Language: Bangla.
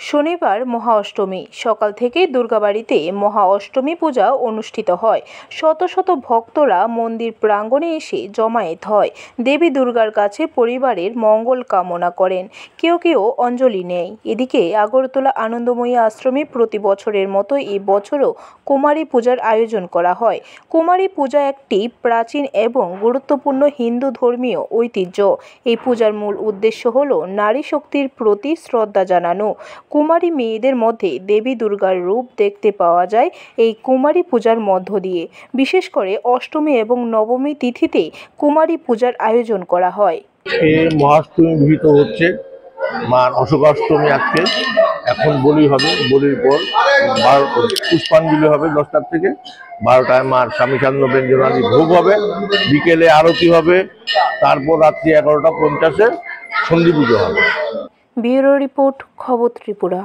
শনিবার মহা অষ্টমী সকাল থেকেই দুর্গাবাড়িতে মহা অষ্টমী পূজা অনুষ্ঠিত হয়। শত শত ভক্তরা মন্দির প্রাঙ্গণে এসে জমায়েত হয়। দেবী দুর্গার কাছে পরিবারের মঙ্গল কামনা করেন, কেউ কেউ অঞ্জলি নেয়। এদিকে আগরতলা আনন্দময়ী আশ্রমে প্রতি বছরের মতো এই বছরও কুমারী পূজার আয়োজন করা হয়। কুমারী পূজা একটি প্রাচীন এবং গুরুত্বপূর্ণ হিন্দু ধর্মীয় ঐতিহ্য। এই পূজার মূল উদ্দেশ্য হল নারী শক্তির প্রতি শ্রদ্ধা জানানো। কুমারী মেয়েদের মধ্যে দেবী দুর্গার রূপ দেখতে পাওয়া যায় এই কুমারী পূজার মধ্য দিয়ে। বিশেষ করে অষ্টমী এবং নবমী তিথিতে কুমারী পূজার আয়োজন করা হয়। মহাষ্টমী বিহিত হচ্ছে মার অশোকাষ্টমী আজকে, এখন বলি হবে, বলির পর পুষ্পাঞ্জলি হবে 10টার থেকে 12টায় মার স্বামী চান্দ ব্যঞ্জনাদি ভোগ হবে, বিকেলে আরতি হবে, তারপর রাত্রি 11টা 50-এ সন্ধি পুজো হবে। ব্যুরো রিপোর্ট, খবর ত্রিপুরা।